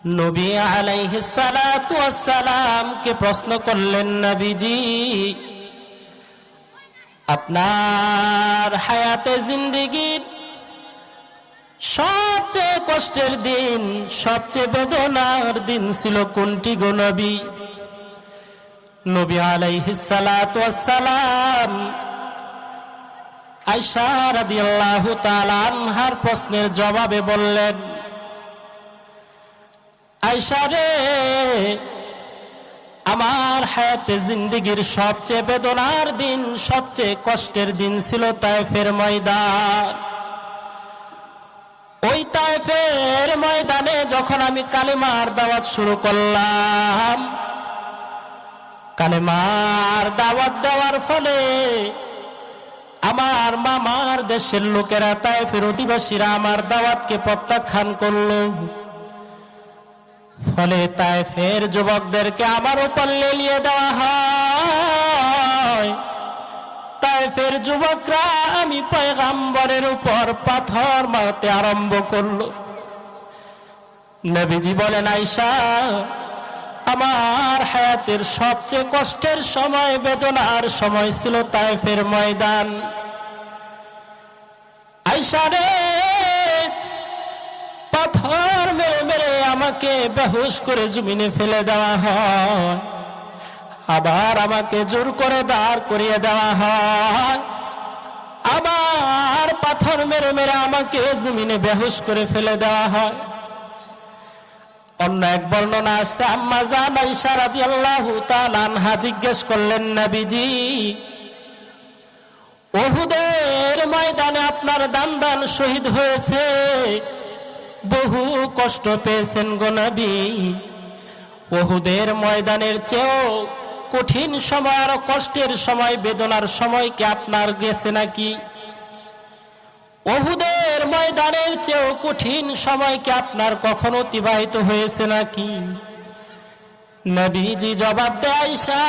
নবী আলাইহিস সালাতু ওয়াস সালাম কে প্রশ্ন করলেন, নবীজি আপনার হায়াতে জিন্দেগীর সবচেয়ে কষ্টের দিন, সবচেয়ে বেদনার দিন ছিল কোনটি গো নবী? নবী আলাইহিস সালাতু ওয়াস সালাম আয়েশা রাদিয়াল্লাহু তাআলা আনহার প্রশ্নের জবাবে বললেন, আয়েশা রে, আমার হায়াতে জিন্দেগীর সবচেয়ে বেদনার দিন, সবচেয়ে কষ্টের দিন ছিল তায়েফের ময়দান। ওই তায়েফের ময়দানে যখন আমি কালেমার দাওয়াত শুরু করলাম, কালেমার দাওয়াত দেওয়ার ফলে আমার মামার দেশের লোকেরা, তায়েফের অধিবাসীরা আমার দাওয়াতকে প্রত্যাখ্যান করলো। ফলে তায়েফের যুবকদেরকে আমার উপর লেলিয়ে দেওয়া হয়। তায়েফের যুবকরা আমি পয়গম্বরের উপর পাথর মারতে আরম্ভ করলো। নবীজি বলেন, আয়েশা, আমার হায়াতের সবচেয়ে কষ্টের সময়, বেদনার সময় ছিল তায়েফের ময়দান। আয়েশা রে, পাথর মেরে মেরে আমাকে বেহুশ করে জমিনে ফেলে দেওয়া হয়, আবার আমাকে জোর করে দাঁড় করিয়ে দেওয়া হয়, আবার পাথর মেরে মেরে আমাকে জমিনে বেহুশ করে ফেলে দেওয়া হয়। অন্য এক বর্ণনা আসছে, আম্মা জান আয়েশা রাদিয়াল্লাহু তাআলা আনহা জিজ্ঞেস করলেন, নবীজি উহুদের ময়দানে আপনার দান শহীদ হয়েছে, বহু কষ্ট পেয়েছেন গো নবী। উহুদের ময়দানের চেয়েও কঠিন সময়, আর কষ্টের সময়, বেদনার সময় কি আপনার গেছে নাকি? উহুদের ময়দানের চেয়েও কঠিন সময় কি আপনার কখনো অতিবাহিত হয়েছে নাকি? নবীজি জবাব দেয়, আয়েশা,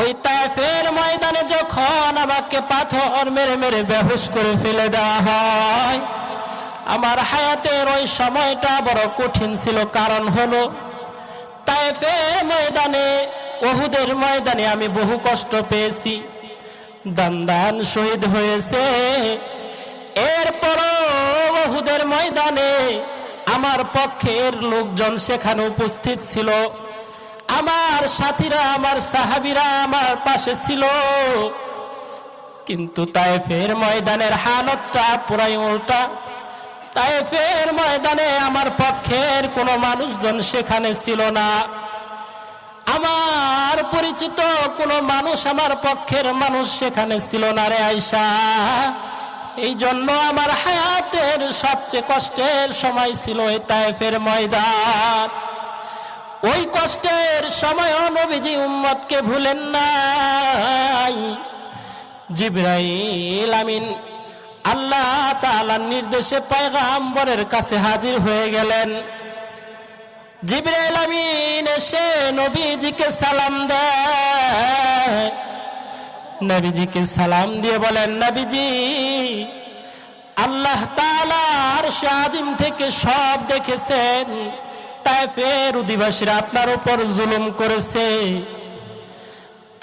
ওই তায়েফের ময়দানে যখন আমাকে পাথর মেরে মেরে বেহুশ করে ফেলে দেওয়া হয়, আমার হায়াতের ওই সময়টা বড় কঠিন ছিল। কারণ হলো, তায়েফের ময়দানে, উহুদের ময়দানে আমি বহু কষ্ট পেয়েছি, দান শহীদ হয়েছে। এরপরও উহুদের ময়দানে আমার পক্ষের লোকজন সেখানে উপস্থিত ছিল, আমার সাথীরা, আমার সাহাবীরা আমার পাশে ছিল। কিন্তু তায়েফের ময়দানের হালতটা পুরাই উল্টা। তায়েফের ময়দানে আমার পক্ষের কোনো মানুষজন সেখানে ছিল না, আমার পরিচিত কোনো মানুষ, আমার পক্ষের মানুষ সেখানে ছিল না রে আয়েশা। এই জন্য আমার হায়াতের সবচেয়ে কষ্টের সময় ছিল এই তায়েফের ময়দান। ওই কষ্টের সময় নবীজি উম্মতকে ভুলেন নাই। জিবরাইল আমিন আল্লাহ তাআলার নির্দেশে পয়গম্বরের কাছে হাজির হয়ে গেলেন। জিবরাইল আমিন এসে নবীজিকে সালাম দেয়। নবীজিকে সালাম দিয়ে বলেন, নবীজি, আল্লাহ তাআলা আরশে আজিম থেকে সব দেখেছেন, তায়েফের অধিবাসীরা আপনার উপর জুলুম করেছে,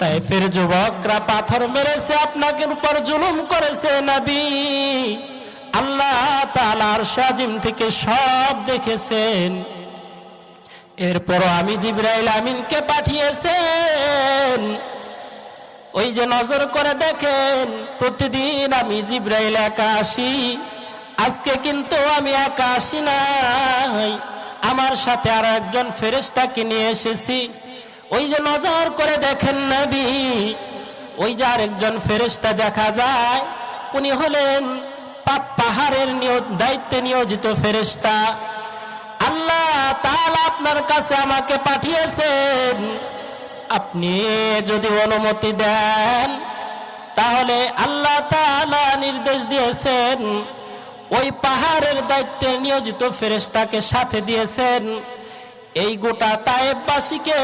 তায়েফের যুবকরা পাথর মেরেছে, আপনাকে উপর জুলুম করেছে। নবী, আল্লাহ তাআলা আরশে আজিম থেকে সব দেখেছেন। এরপরও আমি জিবরাইল আমিনকে পাঠিয়েছেন। ওই যে নজর করে দেখেন, প্রতিদিন আমি জিবরাইল একা আসি, আজকে কিন্তু আমি একা আসি নাই, আমার সাথে আর একজন ফেরেশতাকে নিয়ে এসেছি। ওই যে নজর করে দেখেন নবী, ওই যে আরেকজন ফেরেশতা দেখা যায়, উনি হলেন পাহাড়ের দায়িত্বে নিয়োজিত ফেরেশতা। আল্লাহ তাআলা আপনার কাছে আমাকে পাঠিয়েছেন, আপনি যদি অনুমতি দেন তাহলে আল্লাহ তাআলা নির্দেশ দিয়েছেন, ওই পাহাড়ের দায়িত্বে নিয়োজিত ফেরেশতাকে সাথে দিয়েছেন, এই গোটা তায়েফবাসীকে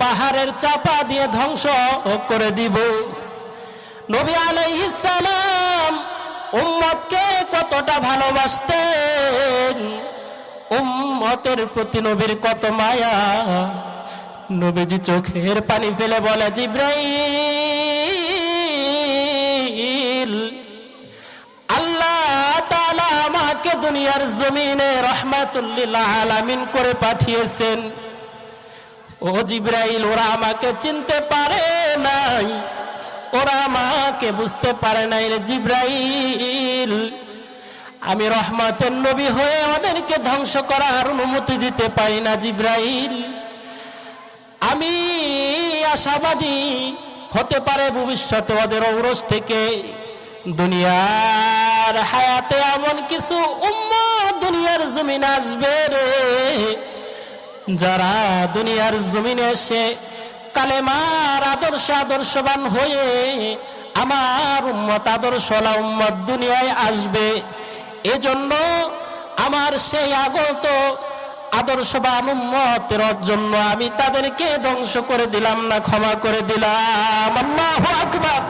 পাহাড়ের চাপা দিয়ে ধ্বংস করে দিব। নবী আলাইহিস সালাম উম্মতকে কতটা ভালোবাসতেন, উম্মতের প্রতি নবীর কত মায়া। নবীজি চোখের পানি ফেলে বলে, জিবরাইল, আল্লাহ তাআলা আমাকে দুনিয়ার জমিনে রাহমাতুল লিল আলামিন করে পাঠিয়েছেন। ও জিবরাইল, ওরা আমাকে চিনতে পারে নাই, ওরা আমাকে বুঝতে পারে নাই রে জিবরাইল। আমি রহমতের নবী হয়ে ওদেরকে ধ্বংস করার অনুমতি দিতে পারি না জিবরাইল। আমি আশাবাদী, হতে পারে ভবিষ্যতে ওদের ঔরস থেকে দুনিয়ার হায়াতে এমন কিছু উম্মত দুনিয়ার জমিনে আসবে রে, যারা দুনিয়ার জমিনে এসে কালেমার আদর্শবান হয়ে আমার উম্মত আদর্শওয়ালা উম্মত দুনিয়ায় আসবে। এজন্য আমার সেই আগত আদর্শবান উম্মতের জন্য আমি তাদেরকে ধ্বংস করে দিলাম না, ক্ষমা করে দিলাম। আল্লাহু আকবার।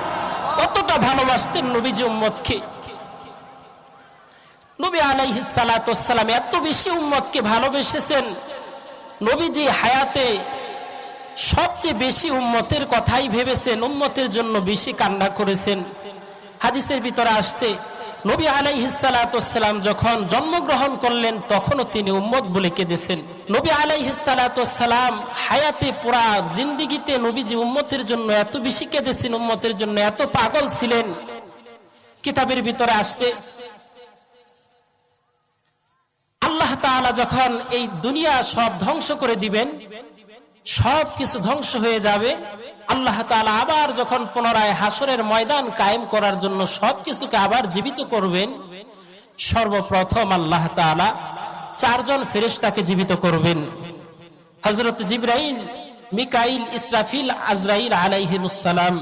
কতটা ভালোবাসতেন নবীজি উম্মতকে। নবী আলাইহিস সালাতু ওয়াস সালাম এত বেশি উম্মতকে ভালোবেসেছেন, নবীজি হায়াতে সবচেয়ে বেশি উম্মতের কথাই ভেবেছেন, উম্মতের জন্য বেশি কান্না করেছেন। হাদিসের ভিতরে আসছে, নবী আলাইহিস সালাতু ওয়াস সালাম যখন জন্মগ্রহণ করলেন তখনও তিনি উম্মত বলে কেঁদেছেন। নবী আলাইহিস সালাতু ওয়াস সালাম হায়াতে পুরা জিন্দেগিতে নবীজি উম্মতের জন্য এত বেশি কেঁদেছেন, উম্মতের জন্য এত পাগল ছিলেন। কিতাবের ভিতরে আসছে, আল্লাহ তাআলা যখন এই দুনিয়া সব ধ্বংস করে দিবেন, সব কিছু ধ্বংস হয়ে যাবে, আল্লাহ তাআলা আবার যখন পুনরায় হাসরের ময়দান কায়েম করার জন্য সবকিছুকে আবার জীবিত করবেন, সর্বপ্রথম আল্লাহ তাআলা 4 জন ফেরেশতাকে জীবিত করবেন। হযরত জিবরাইল, মিকাইল, ইসরাফিল, আজরাইল আলাইহিমুস সালাম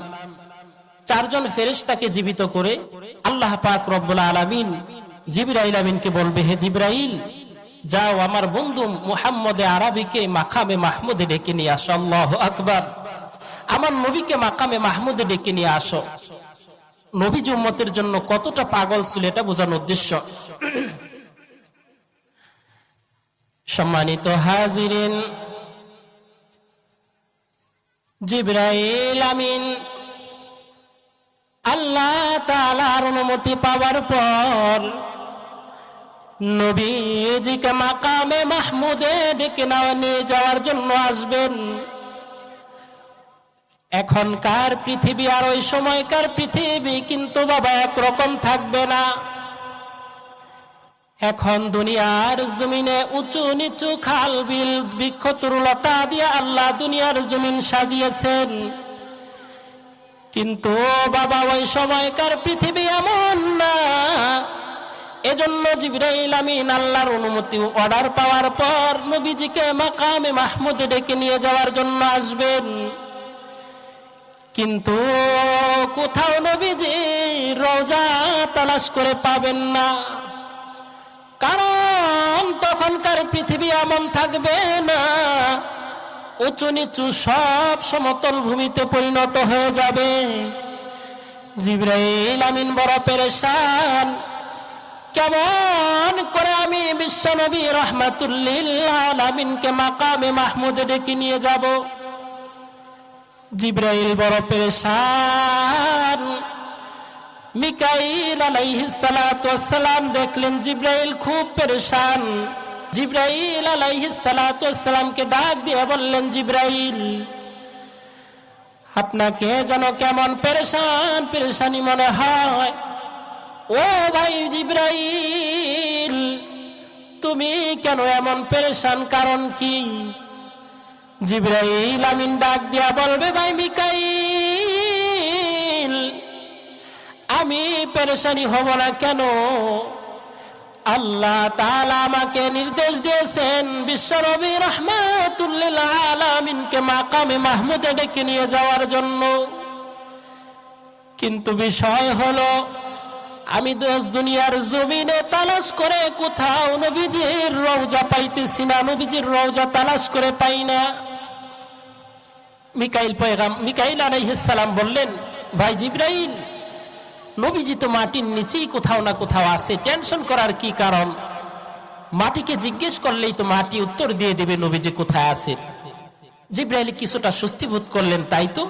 4 জন ফেরেশতাকে জীবিত করে আল্লাহ পাক রব্বুল আলামিন জিবরাইল আমিনকে বলবে, হে জিবরাইল, যাও আমার বন্ধু মুহাম্মদ আরবিকে মাকামে মাহমুদে ডেকে নিয়ে আসো। আল্লাহু আকবার। আমার নবীকে মাকামে মাহমুদে ডেকে নিয়ে আসো। নবীজি উম্মতের জন্য কতটা পাগল ছিল এটা বোঝানোর উদ্দেশ্য। সম্মানিত হাজিরিন, জিবরাইল আমিন আল্লাহ তাআলার অনুমতি পাওয়ার পর নবীজিকে মাকামে মাহমুদে ডেকে নিয়ে যাওয়ার জন্য আসবেন। এখনকার পৃথিবী আর ওই সময়কার পৃথিবী কিন্তু বাবা একরকম থাকবে না। এখন দুনিয়ার জমিনে উঁচু নিচু খাল বিল বৃক্ষ তরুলতা দিয়ে আল্লাহ দুনিয়ার জমিন সাজিয়েছেন, কিন্তু বাবা ওই সময়কার পৃথিবী এমন না। এজন্য জিবরাইল আমিন আল্লাহর অনুমতি অর্ডার পাওয়ার পর নবীজিকে মাকামে মাহমুদে ডেকে নিয়ে যাওয়ার জন্য আসবেন, কিন্তু কোথাও নবীজি রওজা তালাশ করে পাবেন না। কারণ তখনকার পৃথিবী এমন থাকবে না, উঁচু নিচু সব সমতল ভূমিতে পরিণত হয়ে যাবে। জিবরাইল আমিন বড় পেরেশান, কেমন করে আমি বিশ্বনবী রাহমাতুল লিল আলামিনকে মাকামে মাহমুদে ডেকে নিয়ে যাব। জিবরাইল বড় পেরেশান। মিকাইল আলাইহিস সালাতু ওয়াস সালাম দেখলেন জিবরাইল খুব পেরেশান। জিবরাইল আলাইহিস সালাতু ওয়াস সালামকে ডাক দিয়ে বললেন, জিবরাইল, আপনাকে যেন কেমন পেরেশানি মনে হয়। ও ভাই জিবরাইল, তুমি কেন এমন পেরেশান, কারণ কি? জিবরাইল আমিন ডাক দিয়া বলবে, ভাই মিকাইল, আমি পেরেশানি হব না কেন? আল্লাহ তাআলা আমাকে নির্দেশ দিয়েছেন বিশ্বনবী রাহমাতুল লিল আলামিনকে মাকামে মাহমুদে ডেকে নিয়ে যাওয়ার জন্য। কিন্তু বিষয় হলো আমি দুনিয়ার জমিনে তালাশ করে কোথাও নবীজির রওজা পাইতেছি না, নবীজির রওজা তালাশ করে পাই না। মিকাইল আলাইহিস সালাম বললেন, ভাই জিবরাইল, নবীজি তো মাটির নিচেই কোথাও না কোথাও আছে, টেনশন করার কি কারণ? মাটিকে জিজ্ঞেস করলেই তো মাটি উত্তর দিয়ে দেবে নবীজি কোথায় আছেন। জিবরাইল কিছুটা স্বস্তি বোধ করলেন, তাই তো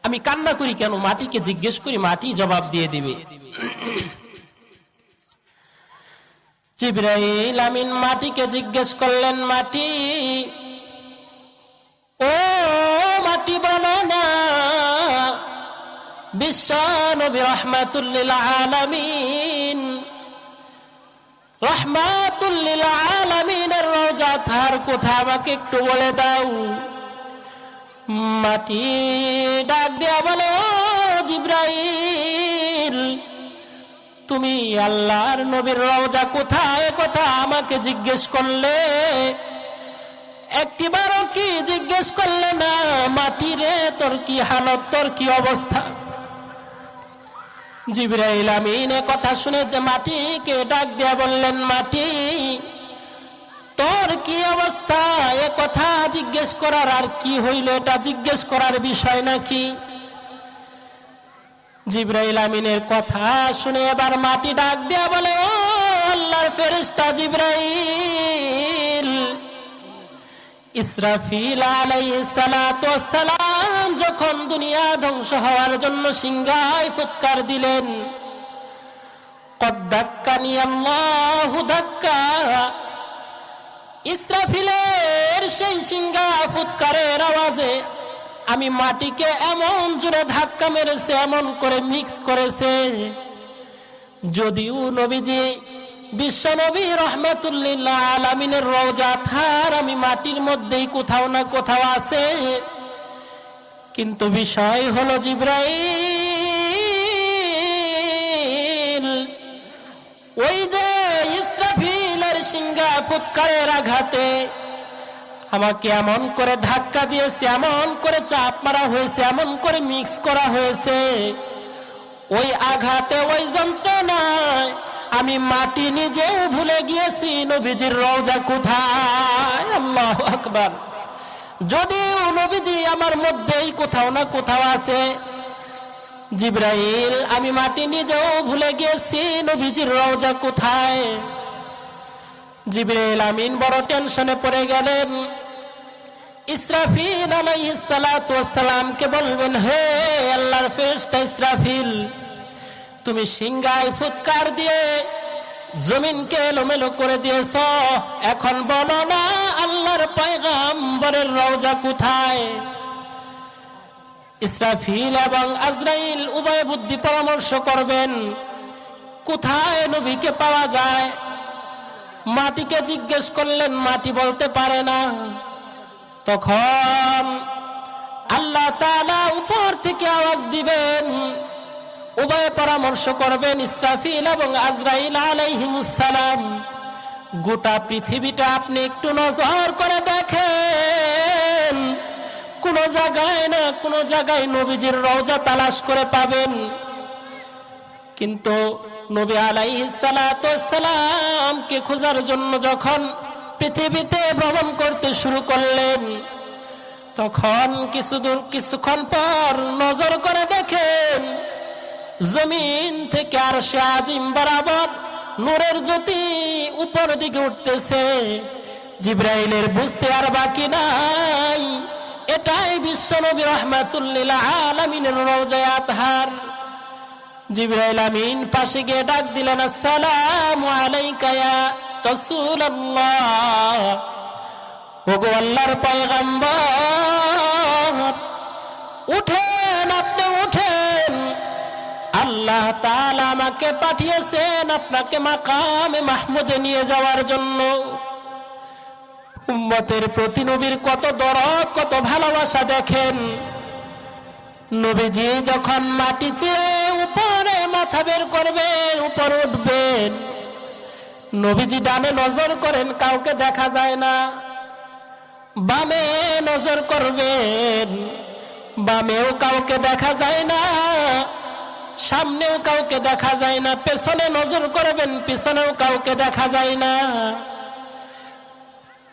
আমি কান্না করি কেন, মাটিকে জিজ্ঞেস করি, মাটি জবাব দিয়ে দিবে। জিবরাইল আমিন মাটিকে জিজ্ঞেস করলেন, মাটি, ও মাটি বলো না, বিশ্ব নবী রাহমাতুল লিল আলামিন, রাহমাতুল লিল আলামিনের রওজা তার কোথা আমাকে একটু বলে দাও। মাটি ডাক দিয়া বলে, ও জিবরাইল, তুমি আল্লাহর নবীর রওজা কোথায় কথা আমাকে জিজ্ঞেস করলে, একটিবারও কি জিজ্ঞেস করলে না মাটি রে তোর কি হালত, তোর কি অবস্থা। জিবরাইল আমিন কথা শুনে মাটিকে ডাক দিয়া বললেন, মাটি তোর কি অবস্থা, এ কথা জিজ্ঞেস করার আর কি হইল, এটা জিজ্ঞেস করার বিষয় নাকি। জিবরাইল আমিনের কথা শুনে এবার মাটি ডাক দিয়া বলে, ও আল্লাহর ফেরেশতা জিবরাইল, ইসরাফিল আলাইহিস সালাতু ওয়াস সালাম যখন দুনিয়া ধ্বংস হওয়ার জন্য সিংহায় ফুৎকার দিলেন, কদ দাক্কানি আল্লাহু দাক্কা, ইসরাফিলের সেই সিংহা ফুৎকারের আওয়াজে আমি মাটিকে এমন জোরে ধাক্কা মেরেছে, এমন করে মিক্স করেছে, যদিও নবীজি বিশ্ব নবী রাহমাতুল লিল আলামিনের রওজা থার আমি মাটির মধ্যেই কোথাও না কোথাও আছে, কিন্তু বিষয় হলো জিবরাইল, ওই যে ইসরাফিলের সিংহা ফুৎকারের আঘাতে আমাকে এমন করে ধাক্কা দিয়েছে, এমন করে চাপ মারা হয়েছে, এমন করে মিক্স করা হয়েছে, ওই আঘাতে ওই যন্ত্রণায় আমি মাটি নিজেও ভুলে গিয়েছি নবীজির রওজা কোথায়। আল্লাহু আকবার। যদিও নবীজি আমার মধ্যেই কোথাও না কোথাও আছে, জিবরাইল আমি মাটি নিজেও ভুলে গিয়েছি নবীজির রওজা কোথায়। জিবরাইল আমিন বড় টেনশনে পড়ে গেলেন। ইসরাফিল আলাইহিস সালাতু ওয়াস সালামকে বলবেন, হে আল্লাহর ফেরেশতা ইসরাফিল, তুমি সিংহায় ফুৎকার দিয়ে জমিনকে এলোমেলো করে দিয়েছ, এখন বলো না আল্লাহর পয়গম্বরের রওজা কোথায়। ইসরাফিল এবং আজরাইল উভয় বুদ্ধি পরামর্শ করবেন, কোথায় নবীকে পাওয়া যায়। মাটিকে জিজ্ঞেস করলেন, মাটি বলতে পারে না। তখন আল্লাহ তাআলা উপর থেকে আওয়াজ দিবেন, উভয় পরামর্শ করবেন ইসরাফিল এবং আজরাইল আলাইহিমুস সালাম, গোটা পৃথিবীটা আপনি একটু নজর করে দেখেন, কোন জায়গায় না কোন জায়গায় নবীজির রওজা তালাশ করে পাবেন। কিন্তু নবী আলাইহিস সালাতু ওয়াস সালামকে খোঁজার জন্য যখন পৃথিবীতে ভ্রমণ করতে শুরু করলেন, তখন কিছুক্ষণ পর নজর করে দেখেন জমিন থেকে আরশে আজিম বরাবর নূরের জ্যোতি উপর দিকে উঠতেছে। জিবরাইলের বুঝতে আর বাকি নাই, এটাই বিশ্ব নবী রাহমাতুল লিল আলামিনের রওজা আতহার। জিবরাইল আমিন পাশে গিয়ে ডাক দিলেন, আসসালামু আলাইকা ইয়া রাসূলুল্লাহ, ওগো আল্লাহর পয়গম্বর, উঠেন, আপনি উঠেন, আল্লাহ তাআলা আমাকে পাঠিয়েছেন আপনাকে মাকামে মাহমুদে নিয়ে যাওয়ার জন্য। উম্মতের প্রতি নবীর কত দরদ, কত ভালোবাসা দেখেন। নবীজি যখন মাটি চেয়ে উপরে মাথা বের করবেন, উপর উঠবেন, নবীজি ডানে নজর করেন, কাউকে দেখা যায় না। বামে নজর করবেন, বামেও কাউকে দেখা যায় না, সামনেও কাউকে দেখা যায় না। পেছনে নজর করবেন, পিছনেও কাউকে দেখা যায় না।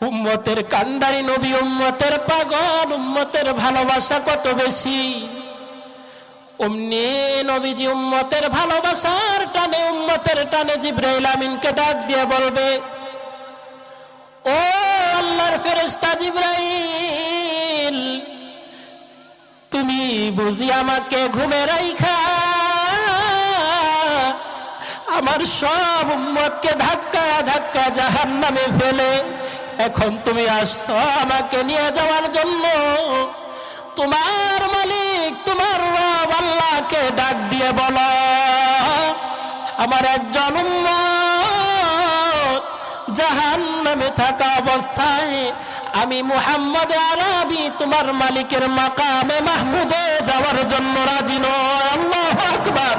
উম্মতের কান্ডারি নবী, উম্মতের পাগল, উম্মতের ভালোবাসা কত বেশি। অমনি নবীজি উম্মতের ভালোবাসার টানে, উম্মতের টানে জিবরাইল আমিনকে ডাক দিয়ে বলবে, ফেরেশতা জিবরাইল, তুমি বুঝি আমাকে ঘুমে রাইখা আমার সব উম্মতকে ধাক্কা ধাক্কা জাহান্নামে ফেলে এখন তুমি আসছো আমাকে নিয়ে যাওয়ার জন্য। তোমার মালিক তোমার রব আল্লাহকে ডাক দিয়ে বলো, আমার একজন উম্মত জাহান্নামে থাকা অবস্থায় আমি মুহাম্মদ আরবি তোমার মালিকের মাকামে মাহমুদে যাওয়ার জন্য রাজি নয়। আল্লাহু আকবার।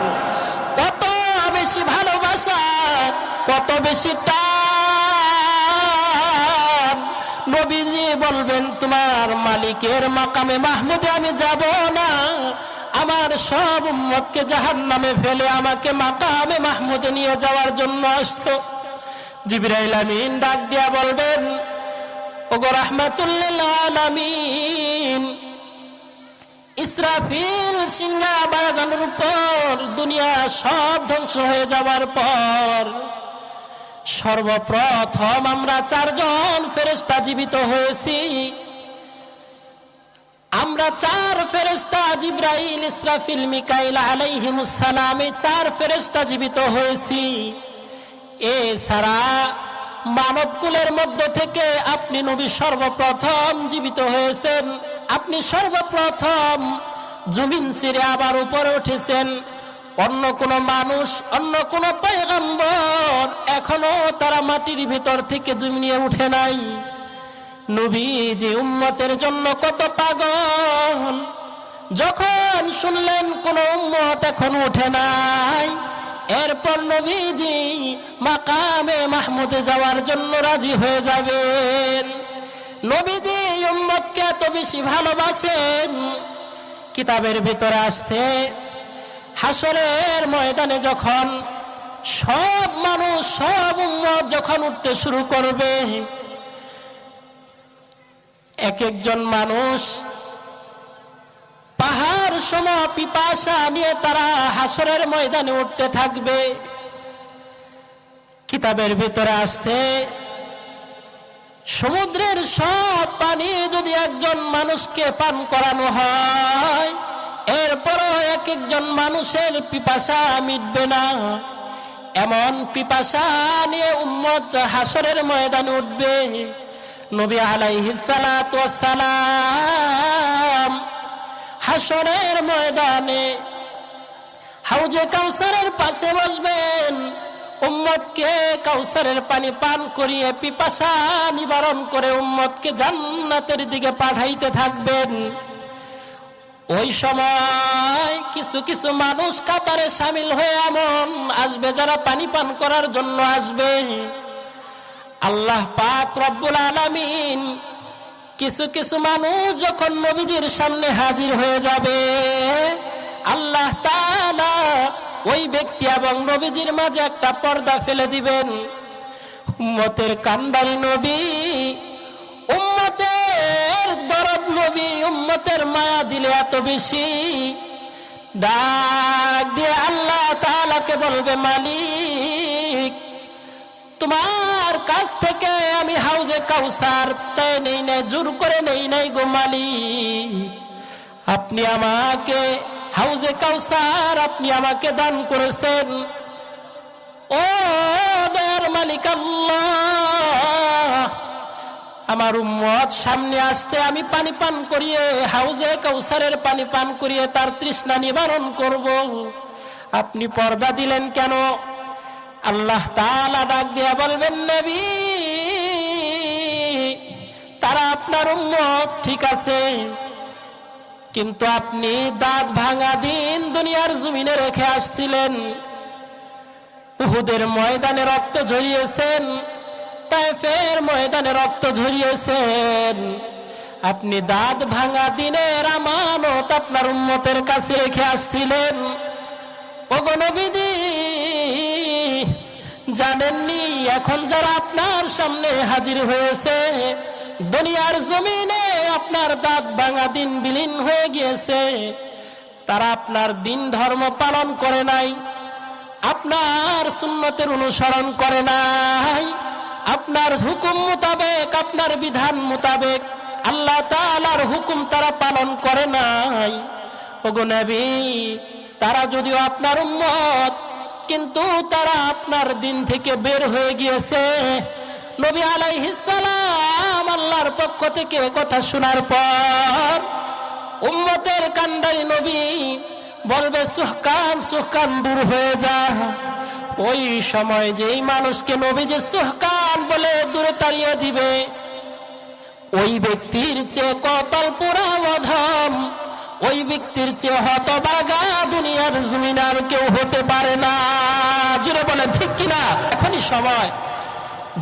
কত বেশি ভালোবাসা, কত বেশি টান। নবীজি বলবেন তোমার মালিকের মাকামে মাহমুদে আমি যাব না, আমার সব উম্মতকে জাহান্নামে ফেলে আমাকে মাকামে মাহমুদে নিয়ে যাওয়ার জন্য আসছো। জিবরাইল আমিন ডাক দিয়া বলবেন, ওগো রাহমাতুল লিল আলামিন, ইসরাফিল সিংহা বাজানোর পর দুনিয়া সব ধ্বংস হয়ে যাওয়ার পর সর্বপ্রথম আমরা 4 জন ফেরেশতা জীবিত হয়েছি। আমরা 4 ফেরেশতা জিবরাইল, ইসরাফিল, মিকাইল আলাইহিমুস সালাম, এই 4 ফেরেশতা জীবিত হয়েছি। এছাড়া মানবকুলের মধ্য থেকে আপনি নবী সর্বপ্রথম জীবিত হয়েছেন। আপনি সর্বপ্রথম জমিন ছেড়ে আবার উপরে উঠেছেন। অন্য কোন মানুষ, অন্য কোন পয়গম্বর এখনো তারা মাটির ভিতর থেকে জমিনে উঠে নাই। নবী যে উম্মতের জন্য কত পাগল, যখন শুনলেন কোন উম্মত এখন উঠে নাই, এরপর নবীজি মাকামে মাহমুদে যাওয়ার জন্য রাজি হয়ে যাবেন। নবীজি উম্মতকে এত বেশি ভালোবাসেন, কিতাবের ভিতরে আসছে হাসরের ময়দানে যখন সব মানুষ, সব উম্মত যখন উঠতে শুরু করবে, এক একজন মানুষ পাহাড় সম পিপাসা নিয়ে তারা হাসরের ময়দানে উঠতে থাকবে। কিতাবের ভিতরে আসছে সমুদ্রের সব পানি যদি একজন মানুষকে পান করানো হয়, এরপরও এক একজন মানুষের পিপাসা মিটবে না। এমন পিপাসা নিয়ে উম্মত হাসরের ময়দানে উঠবে। নবী আলাইহিস সালাতু ওয়াস সালাম হাসরের ময়দানে হাউজে কাউসারের পাশে বসবেন, উম্মতকে কাউসারের পানি পান করিয়ে পিপাসা নিবারণ করে উম্মতকে জান্নাতের দিকে পাঠাইতে থাকবেন। ওই সময় কিছু কিছু মানুষ কাতারে শামিল হয়ে এমন আসবে যারা পানি পান করার জন্য আসবে। আল্লাহ পাক রব্বুল আলামিন কিছু কিছু মানুষ যখন নবীজির সামনে হাজির হয়ে যাবে, আল্লাহ তাআলা ওই ব্যক্তি এবং নবীজির মাঝে একটা পর্দা ফেলে দিবেন। উম্মতের কান্দারি নবী, উম্মতের দরদ নবী, উম্মতের মায়া দিলে এত বেশি, ডাক দিয়ে আল্লাহ তাআলাকে বলবে, মালিক তোমার কাছ থেকে আমি হাউজে কাউসার চাই নেই নাই, জোর করে নেই নাই গো মালিক, আপনি আমাকে হাউজে কাউসার আপনি আমাকে দান করেছেন। ও দয়ার মালিক আল্লাহ, আমার উম্মত সামনে আসছে, আমি পানি পান করিয়ে হাউজে কাউসারের পানি পান করিয়ে তার তৃষ্ণা নিবারণ করব, আপনি পর্দা দিলেন কেন? আল্লাহ তাআলা ডাক দিয়া বলবেন, নবী তারা আপনার উম্মত ঠিক আছে, কিন্তু আপনি দাঁত ভাঙা দিন দুনিয়ার জমিনে রেখে আসছিলেন। উহুদের ময়দানে রক্ত ঝরিয়েছেন, তায়েফের ময়দানে রক্ত ঝরিয়েছেন। আপনি দাঁত ভাঙা দিনের আমানত আপনার উম্মতের কাছে রেখে আসছিলেন। ওগো নবীজি জানেননি এখন যারা আপনার সামনে হাজির হয়েছে, দুনিয়ার জমিনে আপনার দাঁত ভাঙা দিন বিলীন হয়ে গিয়েছে, তারা আপনার দিন ধর্ম পালন করে নাই, আপনার সুন্নতের অনুসরণ করে নাই, আপনার হুকুম মোতাবেক, আপনার বিধান মোতাবেক আল্লাহ তাআলার হুকুম তারা পালন করে নাই। ওগো নবী, তারা যদিও আপনার উম্মত, কিন্তু তারা আপনার দিন থেকে বের হয়ে গিয়েছে। নবী আলাইহিস সালাম আল্লাহর পক্ষ থেকে কথা শোনার পর উম্মতের কান্ডারি নবী বলবে, সুহকান সুহকান দূর হয়ে যা। ওই সময় যেই মানুষকে নবী যে সুহকান বলে দূরে তাড়িয়ে দিবে, ওই ব্যক্তির চেয়ে কপাল পোড়া অধম, ওই ব্যক্তির চেয়ে হতভাগা দুনিয়ার জমিনে আর কেউ হতে পারে না। জুড়ে বলেন ঠিক কিনা? এখনই সময়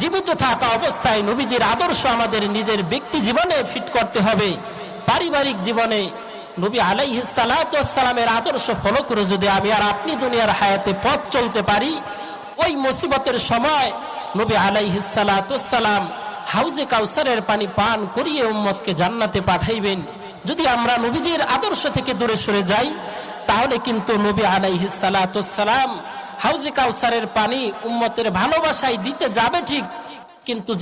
জীবিত থাকা অবস্থায় নবীজির আদর্শ আমাদের নিজের ব্যক্তি জীবনে ফিট করতে হবে। পারিবারিক জীবনে নবী আলাইহিস সালাতু ওয়াস সালামের আদর্শ ফলো করে যদি আমি আর আপনি দুনিয়ার হায়াতে পথ চলতে পারি, ওই মুসিবতের সময় নবী আলাইহিস সালাতু ওয়াস সালাম হাউজে কাউসারের পানি পান করিয়ে উম্মতকে জান্নাতে পাঠাইবেন। যদি আমরা নবীজির আদর্শ থেকে দূরে সরে যাই, তাহলে কিন্তু নবী আলাইহিস সালাতু ওয়াস সালাম হাউজে কাউসারের পানি উম্মতের ভালোবাসায় দিতে যাবে ঠিক, কিন্তু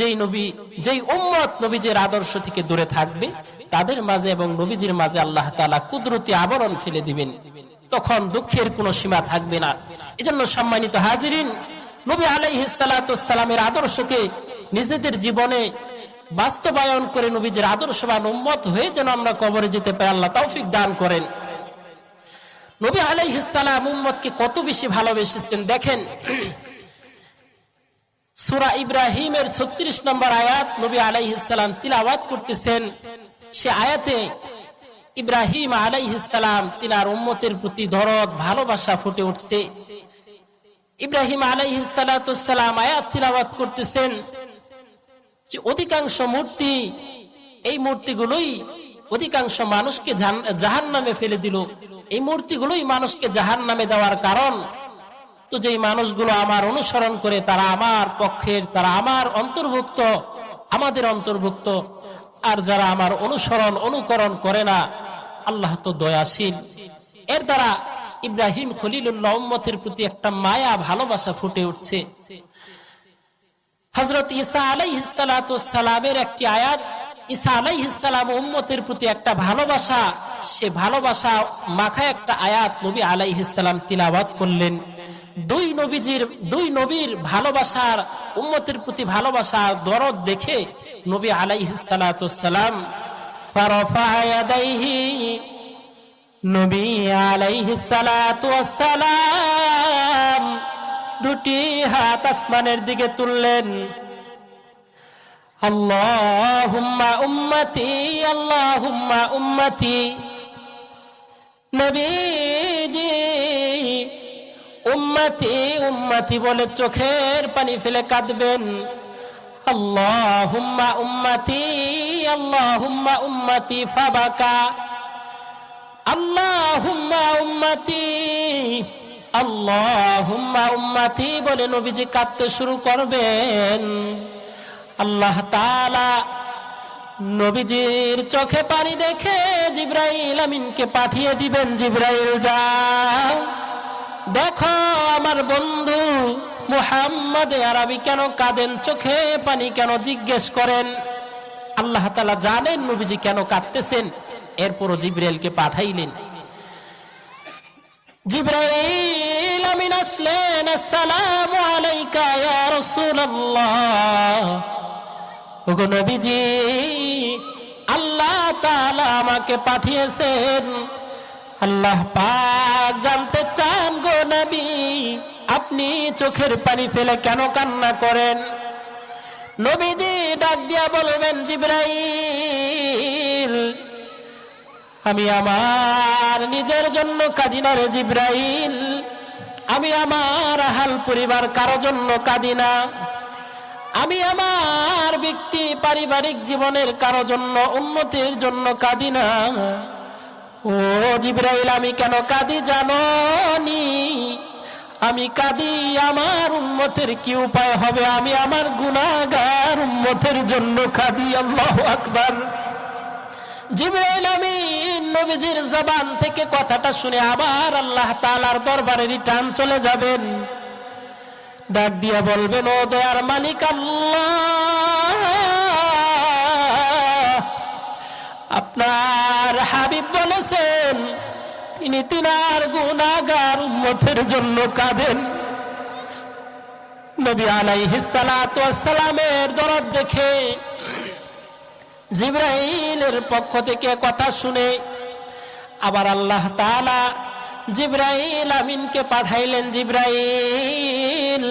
যেই উম্মত নবীজির আদর্শ থেকে দূরে থাকবে, তাদের মাঝে এবং নবীজির মাঝে আল্লাহ তাআলা কুদরতি আবরণ ফেলে দিবেন। তখন দুঃখের কোনো সীমা থাকবে না। এজন্য সম্মানিত হাজিরিন, নবী আলাইহিস সালাতু ওয়াস সালামের আদর্শকে নিজেদের জীবনে বাস্তবায়ন করে নবীজির আদর্শবান উম্মত হয়ে যেন আমরা কবরে যেতে পারি, আল্লাহ তৌফিক দান করেন। নবী আলাইহিস সালাম উম্মতকে কত বেশি ভালোবেসেছেন দেখেন। সূরা ইব্রাহিমের 36 নম্বর আয়াত নবী আলাইহিস সালাম তিলাওয়াত করতেছেন। সে আয়াতে ইব্রাহিম আলাইহিস সালাম তিনার উম্মতের প্রতি দরদ ভালোবাসা ফুটে উঠছে। ইব্রাহিম আলাইহিস সালাতু ওয়াস সালাম আয়াত তিলাওয়াত করতেছেন যে অধিকাংশ মূর্তি, এই মূর্তিগুলোই অধিকাংশ মানুষকে জাহান্নামে ফেলে দিল। এই মূর্তিগুলোই মানুষকে জাহান্নামে দেওয়ার কারণ। তো যেই মানুষগুলো আমার অনুসরণ করে, তারা আমার পক্ষের, তারা আমার অন্তর্ভুক্ত, আমাদের অন্তর্ভুক্ত। আর যারা আমার অনুকরণ করে না, আল্লাহ তো দয়াশীল। এর দ্বারা ইব্রাহিম খলিলুল্লাহ উম্মতের প্রতি একটা মায়া ভালোবাসা ফুটে উঠছে। হযরত ঈসা আলাইহিস সালাতু ওয়াস সালামের একটি আয়াত, ঈসা আলাইহিস সালাম উম্মতের প্রতি একটা ভালোবাসা, সে ভালোবাসা মাখা একটা আয়াত নবী আলাইহিস সালাম তিলাওয়াত করলেন। দুই নবীর ভালোবাসার, উম্মতের প্রতি ভালোবাসার দরদ দেখে নবী আলাইহিস সালাতু ওয়াস সালাম ফারাফা ইয়াদাইহি, নবী আলাইহিস সালাতু ওয়াস সালাম দুটি হাত আসমানের দিকে তুললেন। আল্লাহুম্মা উম্মতি, আল্লাহুম্মা উম্মতি। নবীজি উম্মতি উম্মতি বলে চোখের পানি ফেলে কাঁদবেন। আল্লাহুম্মা উম্মতি, আল্লাহুম্মা উম্মতি ফাবাকা। আল্লাহুম্মা উম্মতি, আল্লাহুম্মা উম্মতি বলে নবীজি কাঁদতে শুরু করবেন। আল্লাহ তাআলা নবীজির চোখে পানি দেখে জিবরাইল আমিনকে পাঠিয়ে দিবেন। জিবরাইল যাও, দেখো আমার বন্ধু মুহাম্মদ আরবি কেন কাঁদেন, চোখে পানি কেন জিজ্ঞেস করেন। আল্লাহ তাআলা জানেন নবীজি কেন কাঁদতেছেন। এরপরও জিবরাইলকে পাঠাইলেন। জিবরাইল আমিন আসলেন। আসসালামু আলাইকা ইয়া রাসূলুল্লাহ। ওগো নবীজি, আল্লাহ তাআলা আমাকে পাঠিয়েছেন। আল্লাহ পাক জানতে চান গো নবী, আপনি চোখের পানি ফেলে কেন কান্না করেন। নবীজি ডাক দিয়া বলবেন, জিবরাইল, আমি আমার নিজের জন্য কাঁদি না রে জিবরাইল, আমি আমার আহাল পরিবার কারো জন্য কাঁদি না, আমি আমার ব্যক্তি পারিবারিক জীবনের কারো জন্য, উন্নতির জন্য কাঁদি না। ও জিবরাইল, আমি কেন কাঁদি জানোনি? আমি কাঁদি আমার উম্মতের কি উপায় হবে, আমি আমার গুনাহগার উম্মতের জন্য কাঁদি। আল্লাহু আকবার। জিবরাইল আমিন নবীজির জবান থেকে কথাটা শুনে আবার আল্লাহ তাআলার দরবারে রিটার্ন চলে যাবেন। ডাক দিয়া বলবেন, ও দয়ার মালিক আল্লাহ, আপনার হাবিব বলেছেন তিনি তিনার গুনাহগার উম্মতের জন্য কাঁদেন। নবী আলাইহিস সালাতু ওয়াস সালামের দরদ দেখে জিবরাইলের পক্ষ থেকে কথা শুনে আবার আল্লাহ তাআলা জিবরাইল আমিনকে পাঠাইলেন, জিবরাইল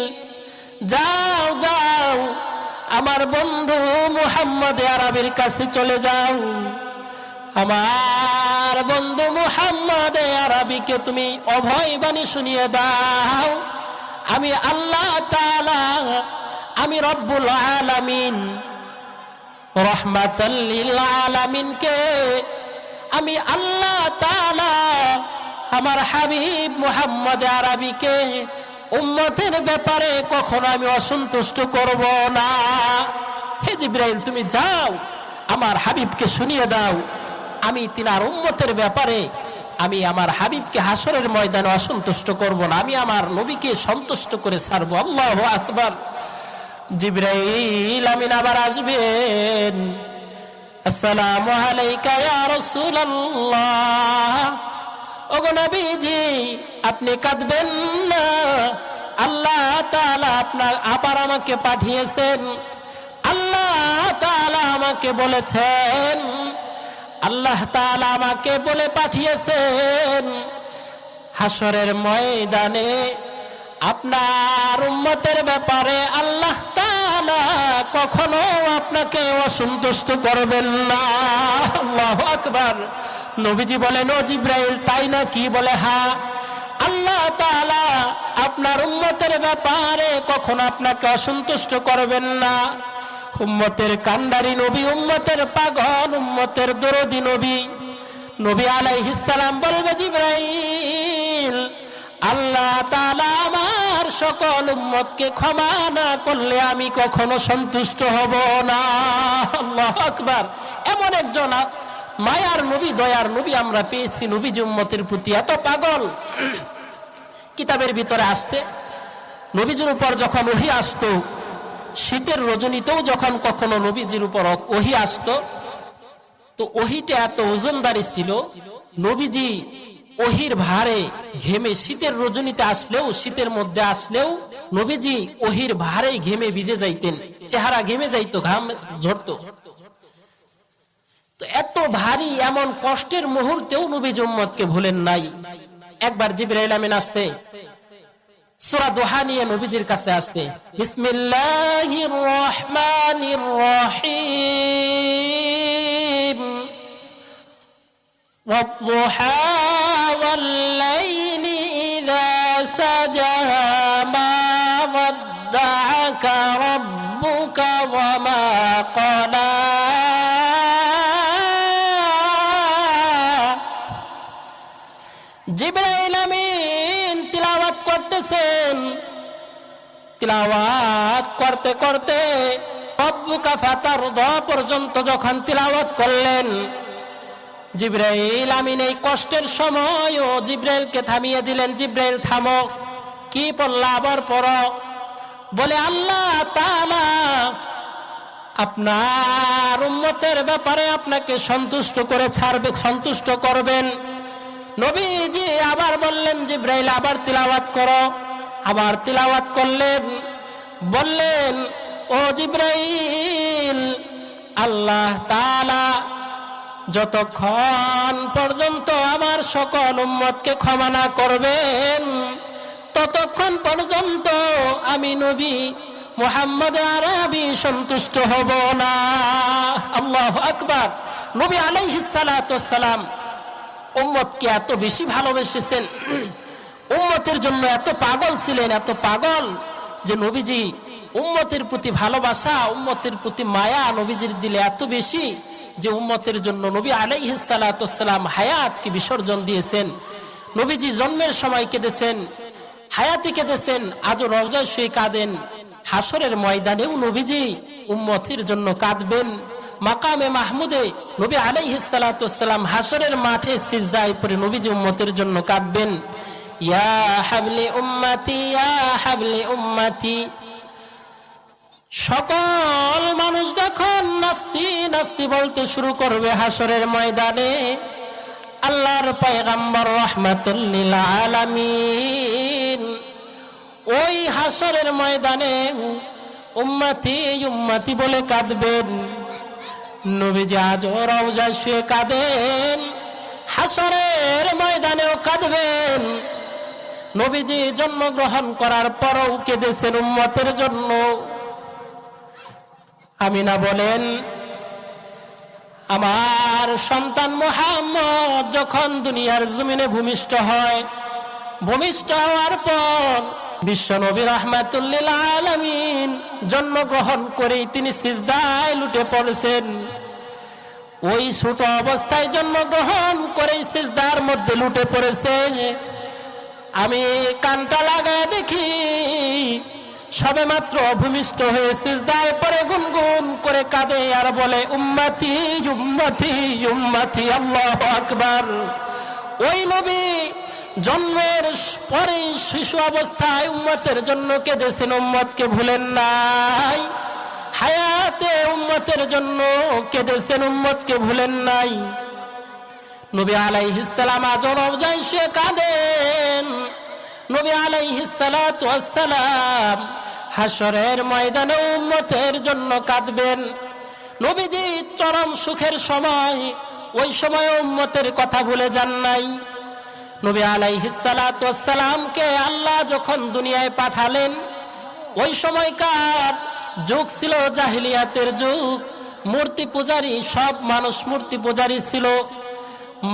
যাও যাও আমার বন্ধু মুহাম্মদ আরবির কাছে চলে যাও, আমার বন্ধু মুহাম্মদ আরবিকে তুমি অভয় বাণী শুনিয়ে দাও, আমি আল্লাহ তাআলা, আমি রব্বুল আলামিন রাহমাতাল লিল আলামিনকে, আমি আল্লাহ তাআলা আমার হাবিব মুহাম্মদ আরবিকে উম্মতের ব্যাপারে কখনো আমি অসন্তুষ্ট করব না। হে জিবরাইল, তুমি যাও আমার হাবিবকে শুনিয়ে দাও, আমি তিনার উম্মতের ব্যাপারে আমি আমার হাবিবকে হাসরের ময়দানে অসন্তুষ্ট করব না, আমি আমার নবীকে সন্তুষ্ট করে ছাড়ব। আল্লাহু আকবার। জিবরাইল আমিন আবার আসবেন, আসসালামু আলাইকা ইয়া রাসূলুল্লাহ, ওগো নবীজি আপনি কাঁদবেন না, আল্লাহ তাআলা আপনার আবার আমাকে পাঠিয়েছেন, আল্লাহ তাআলা আমাকে বলেছেন, আল্লাহ তাআলা আমাকে বলে পাঠিয়েছেন হাসরের ময়দানে আপনার উম্মতের ব্যাপারে আল্লাহ তাআলা কখনো আপনাকে অসন্তুষ্ট করবেন না। আল্লাহু আকবার। নবীজি বলেন, ও জিবরাইল তাই না কি? বলে হ্যাঁ, আল্লাহ তাআলা আপনার উম্মতের ব্যাপারে কখনো আপনাকে অসন্তুষ্ট করবেন না। উম্মতের কান্ডারি নবী, উম্মতের পাগল, উম্মতের দরদি নবী, নবী আলাইহিস সালাম বলবে, জিবরাইল আল্লাহ তাআলা আমার সকল উম্মতকে ক্ষমা না করলে আমি কখনো সন্তুষ্ট হব না। আল্লাহু আকবার। এমন একজন মায়ার নবী, দয়ার নবী আমরা পেয়েছি, নবীজি উম্মতের প্রতি এত পাগল। কিতাবের ভিতরে আসছে নবীজির উপর যখন ওহী আসতো, শীতের রজনীতেও যখন কখনো নবীজির উপর ওহী আসতো, তো ওহীটা এত ওজনদারি ছিল, নবীজি ওহীর ভারে ঘেমে, শীতের রজনীতে আসলেও, শীতের মধ্যে আসলেও নবীজি ওহীর ভারে ঘেমে ভিজে যাইতেন, চেহারা ঘেমে যাইতো, ঘাম ঝরতো। তো এত ভারী এমন কষ্টের মুহূর্তেও নবীজি উম্মতকে ভুলেন নাই। একবার জিবরাইল আমিন আসছে, সূরা দোহা নিয়ে নবীজির কাছে আসছে, বিসমিল্লাহির রহমানির রহিম, ওয়াদ-দুহা ওয়াল-লাইলি ইযা সাজা, মা ওয়াদ্দাআকা রাব্বুকা ওয়া মা ক্বালা। জিবরাইল আমিন তিলাওয়াত করতেছেন, তিলাওয়াত করতে করতে রব্বুকা ফাতারদা পর্যন্ত যখন তিলাওয়াত করলেন, জিবরাইল আমিন এই কষ্টের সময়ও জিবরাইলকে থামিয়ে দিলেন, জিবরাইল থামো, কি পড়লা আবার পড়ো। বলে আল্লাহ তাআলা আপনার উম্মতের ব্যাপারে আপনাকে সন্তুষ্ট করে ছাড়বে, সন্তুষ্ট করবেন। নবীজি আবার বললেন, জিবরাইল আবার তিলাওয়াত করো, আবার তিলাওয়াত করলেন। বললেন, ও জিবরাইল আল্লাহ তাআলা যতক্ষণ পর্যন্ত আমার সকল উম্মতকে ক্ষমা না করবেন ততক্ষণ পর্যন্ত আমি নবী মুহাম্মদ আরবি সন্তুষ্ট হব না। আল্লাহু আকবার। নবী আলাইহিস সালাতু ওয়াস সালাম উম্মতকে এত বেশি ভালোবেসেছেন, উম্মতের জন্য এত পাগল ছিলেন, এত পাগল যে নবীজি উম্মতের প্রতি ভালোবাসা, উম্মতের প্রতি মায়া নবীজির দিলে এত বেশি যে উম্মতের জন্য নবী আলাইহিস সালাতু ওয়াস সালাম হায়াতকে বিসর্জন দিয়েছেন। নবীজি জন্মের সময় কেঁদেছেন, হায়াতে কেঁদেছেন, আজও রওজায় শুয়ে কাঁদেন, হাসরের ময়দানেও নবীজি উম্মতের জন্য কাঁদবেন। মাকামে মাহমুদে নবী আলাইহিস সালাতু ওয়াস সালাম হাসরের মাঠে সিজদায় পড়ে নবীজি উম্মতের জন্য কাঁদবেন। ইয়া হাবলি উম্মতি ইয়া হাবলি উম্মতি। সকল মানুষ যখন নফসি নফসি বলতে শুরু করবে হাসরের ময়দানে, আল্লাহর পয়গম্বর রাহমাতুল লিল আলামিন ওই হাসরের ময়দানে উম্মতি উম্মতি বলে কাঁদবেন। নবীজি আজও রওজায় শুয়ে কাঁদেন, হাসরের ময়দানেও কাঁদবেন। নবীজি জন্মগ্রহণ করার পরও কেঁদেছেন উম্মতের জন্য। আমিনা বলেন, আমার সন্তান মুহাম্মদ যখন দুনিয়ার জমিনে ভূমিষ্ঠ হয়, ভূমিষ্ঠ হওয়ার পর বিশ্ব নবী রাহমাতুল লিল আলামিন জন্মগ্রহণ করেই তিনি সিজদায় লুটে পড়েছেন। ওই ছোট অবস্থায় জন্মগ্রহণ করেই সিজদার মধ্যে লুটে পড়েছে। আমি কানটা লাগায় দেখি সবে মাত্র ভূমিষ্ঠ হয়ে সিজদায় পড়ে গুনগুন করে কাঁদে আর বলে উম্মতি উম্মতি উম্মতি, আল্লাহু আকবার। ওই নবী জন্মের পরে শিশু অবস্থায় উম্মতের জন্য কেঁদেছেন, উম্মতকে ভুলেন নাই। হায়াতে উম্মতের জন্য কেঁদেছেন, উম্মতকে ভুলেন নাই। নবী আলাইহিস সালাম আজও রওজায় শুয়ে কাঁদেন। নবী আলাইহিস সালাতু ওয়াস সালাম হাসরের ময়দানে উম্মতের জন্য কাঁদবেন। নবীজি চরম সুখের সময়, ওই সময় উম্মতের কথা ভুলে যান নাই। নবী আলাইহিস সালাতু ওয়াস সালামকে আল্লাহ যখন দুনিয়ায় পাঠালেন, ওই সময়কার যুগ ছিল জাহিলিয়াতের যুগ। মূর্তি পূজারী, সব মানুষ মূর্তি পূজারী ছিল।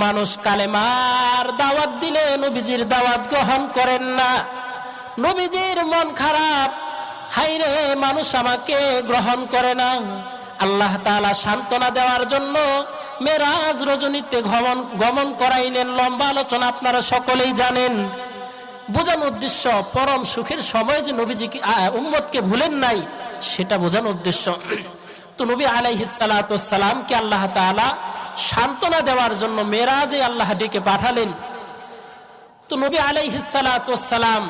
মানুষ কালেমার দাওয়াত দিলে নবীজির দাওয়াত গ্রহণ করেন না। নবীজির মন খারাপ, হায়রে মানুষ আমাকে গ্রহণ করে না। আল্লাহ তাআলা সান্ত্বনা দেওয়ার জন্য মেরাজ রজনীতে গমন করাইলেন। লম্বা আলোচনা আপনারা সকলেই জানেন। বোঝানোর উদ্দেশ্য পরম সুখের সময় যে নবীজিকে উম্মতকে ভুলেন নাই, সেটা বোঝানোর উদ্দেশ্য। তো নবী আলাইহিস সালাতু ওয়াস সালামকে আল্লাহ তাআলা সান্ত্বনা দেওয়ার জন্য মেরাজে আল্লাহ ডেকে পাঠালেন। তো নবী আলাইহিস সালাতু ওয়াস সালাম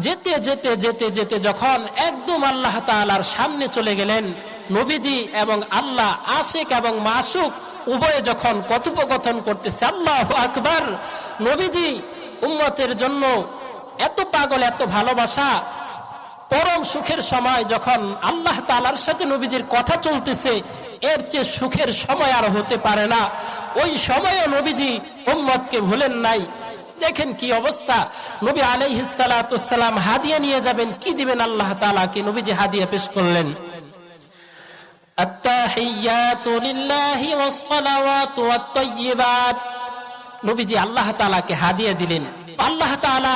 যেতে যেতে যেতে যেতে যখন একদম আল্লাহ তাআলার সামনে চলে গেলেন, নবীজি এবং আল্লাহ আশিক এবং মাসুক উভয়ে যখন কথোপকথন করতেছে, আল্লাহু আকবার। নবীজি উম্মতের জন্য এত পাগল, এত ভালোবাসা। পরম সুখের সময় যখন আল্লাহ তাআলার সাথে নবীজির কথা চলতেছে, এর চেয়ে সুখের সময় আর হতে পারে না। ওই সময়ও নবীজি উম্মতকে ভুলেন নাই। দেখেন কি অবস্থা। নবী আলাইহিস সালাতু ওয়াস সালাম হাদিয়া নিয়ে যাবেন, কি দিবেন আল্লাহ তাআলাকে? নবীজি হাদিয়া পেশ করলেন, আত্তাহিয়াতু লিল্লাহি ওয়াস সালাওয়াতু ওয়াত তাইয়্যিবাত। নবীজি আল্লাহ তাআলাকে হাদিয়া দিলেন। আল্লাহ তাআলা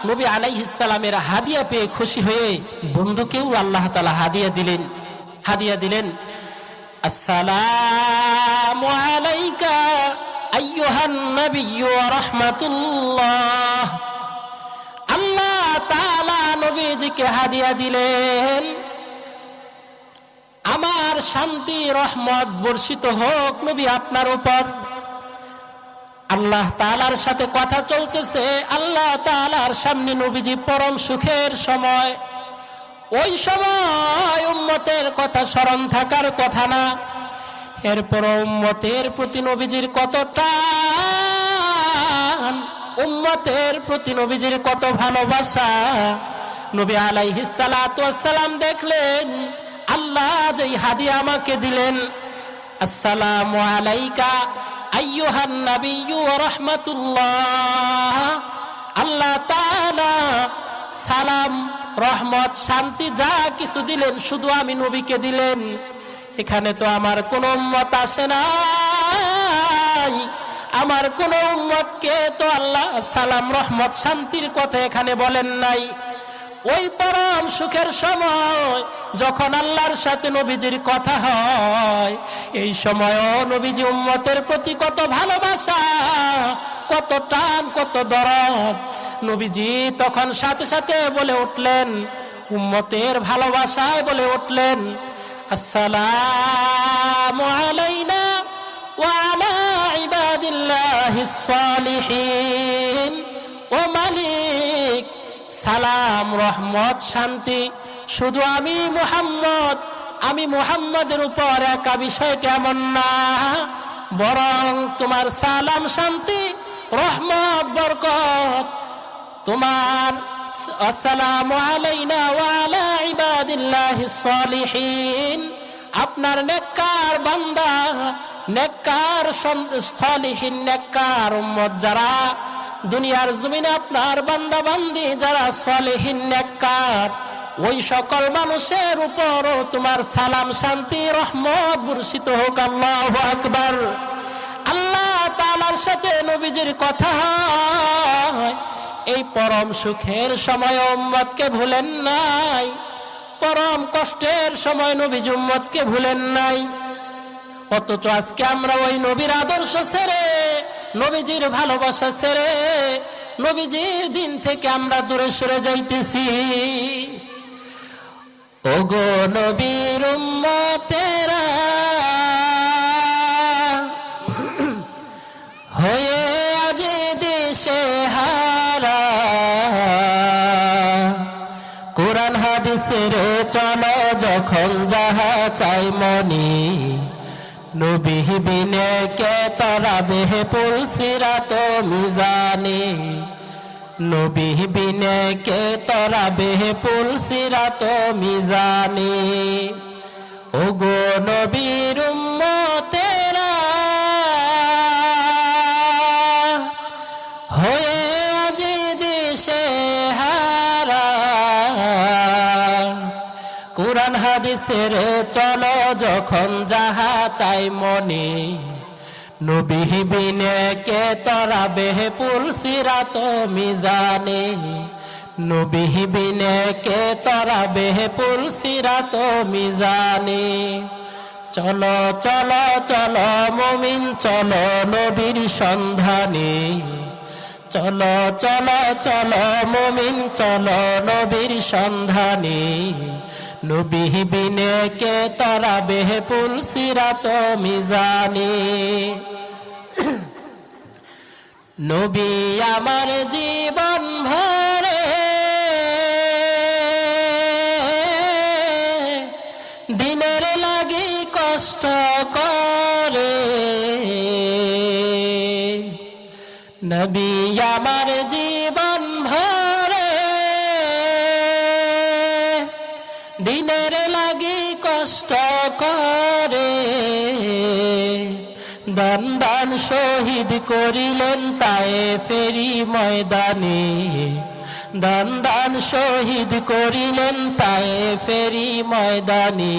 নবী আলাইহিস সালামের হাদিয়া পেয়ে খুশি হয়ে বন্ধুকেও আল্লাহ তাআলা হাদিয়া দিলেন। আসসালামু আলাইকা আইয়ুহান নাবিয়্যু ওয়া রাহমাতুল্লাহ। আল্লাহ তাআলা নবীজিকে হাদিয়া দিলেন, আমার শান্তি রহমত বর্ষিত হোক নবী আপনার উপর। আল্লাহ তাআলার সাথে কথা চলতেছে, আল্লাহ তাআলার সামনে নবীজি পরম সুখের সময়। ওই সময় উম্মতের কথা স্মরণ থাকার কথা না। এরপর উম্মতের প্রতি নবীজির কত টান, উম্মতের প্রতি নবীজির কত ভালোবাসা। নবী আলাইহিস সালাতু ওয়াস সালাম দেখলেন আল্লাহ যেই হাদিয়া আমাকে দিলেন, আসসালামু আলাইকা আইয়ুহান নাবিয়্যু ওয়া রাহমাতুল্লাহ। আল্লাহ তাআলা সালাম, রহমত, শান্তি যা কিছু দিলেন শুধু আমি নবীকে দিলেন। এখানে তো আমার কোন উম্মত আসে নাই। আমার কোন উম্মতকে তো আল্লাহ সালাম, রহমত, শান্তির কথা এখানে বলেন নাই। ওই পরম সুখের সময় যখন আল্লাহর সাথে নবীজির কথা হয়, এই সময়ও নবীজি উম্মতের প্রতি কত ভালোবাসা, কত টান, কত দরদ। নবীজি তখন সাথে সাথে বলে উঠলেন, উম্মতের ভালোবাসায় বলে উঠলেন, আসসালামু আলাইনা ওয়া আলা ইবাদিল্লাহিস সালিহিন। ও সালাম রহমত শান্তি শুধু আমি মুহাম্মদের উপর একা বিষয়টা এমন না, বরং তোমার সালাম শান্তি রহমত বরকত তোমার আসসালামু আলাইনা ওয়া আলা ইবাদিল্লাহিস সালিহিন, আপনার নেককার বান্দা, নেককার সালিহিন, নেককার উম্মত যারা দুনিয়ার জমিনে আপনার বান্দা বান্দি যারা সালিহিন নেককার, ওই সকল মানুষের উপরও তোমার সালাম শান্তি রহমত বর্ষিত হোক। আল্লাহু আকবার। আল্লাহ তাআলার সাথে নবীজির কথা হয়, এই পরম সুখের সময় উম্মতকে ভুলেন নাই, পরম কষ্টের সময় নবীজি উম্মতকে ভুলেন নাই। অথচ আজকে আমরা ওই নবীর আদর্শ ছেড়ে, নবীজির ভালোবাসা ছেড়ে, নবীজির দিন থেকে আমরা দূরে সরে যাইতেছি। ওগো নবীর উম্মতেরা হয়ে আজ দেশে হারা, কোরআন হাদিসের চলো যখন যাহা চাই মনি, নবী বিনে কে তরাবে পুল সিরাত মিজানে, নবী বিনে কে তরাবে পুল সিরাত মিজানে। ওগো নবীর উম্মতেরা হয়ে আজ দেশে হারা, কোরআন হাদিসের চলো যখন যাহা চাই মনে, নবী বিনে কে তরাবে পুল সিরাত মিজানে, নবী বিনে কে তরাবে পুল সিরাত মিজানে। চলো চলো চলো মুমিন চলো নবীর সন্ধানে, চলো চলো চলো মুমিন চলো নবীর সন্ধানে, নবী বিনে কে তরাবে পুল সিরাত মিজানে। নবী আমার জীবন ভরে দিনের লাগি কষ্ট করে, নবী আমার জীবন ভরে দিনের লাগি কষ্ট করে, দান দান শহীদ করিলেন তায়েফেরি ময়দানে, দান দান শহীদ করিলেন তায়েফেরি ময়দানে,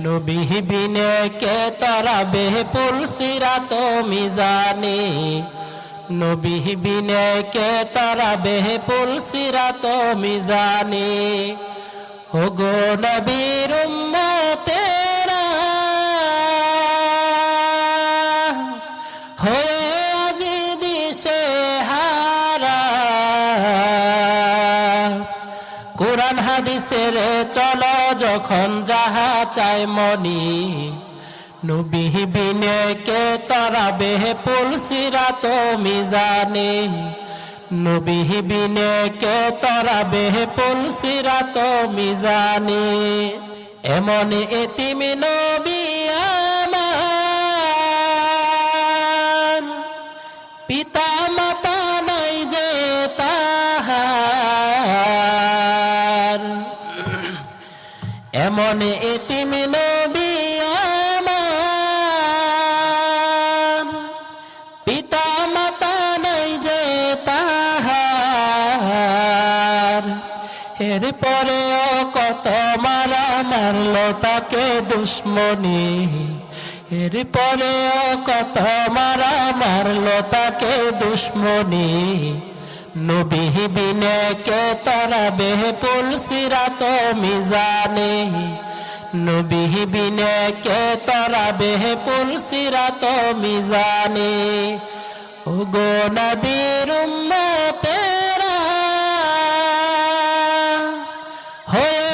নবী বিনে কে তরাবে পুল সিরাত মিজানে, নবী বিনে কে তরাবে পুল সিরাত মিজানে। ওগো নবীর উম্মতেরা হয়ে আজ দিশে হারা, কোরআন হাদিসের চলো যখন যাহা চাই মনি, নবী বিনে কে তরাবে পুল সিরাত মিজানে, নবী বিনে কে তরাবে পুল সিরাত মিজানে। এমন এতিম নবী আমার, পিতা মাতা নাই যে তাহার, এমন এতিম নবী আমার, পিতা মাতা নাই যে তাহার, এরপরেও কত মারা মারলো তাকে দুশ্মনী, এরপরেও কত মারা মারলো তাকে দুশ্মনী, নবী বিনে কে তরাবে পুল সিরাত মিজানে, নবী বিনে কে তরাবে পুল সিরাত মিজানে। ওগো নবীর উম্মতেরা হয়ে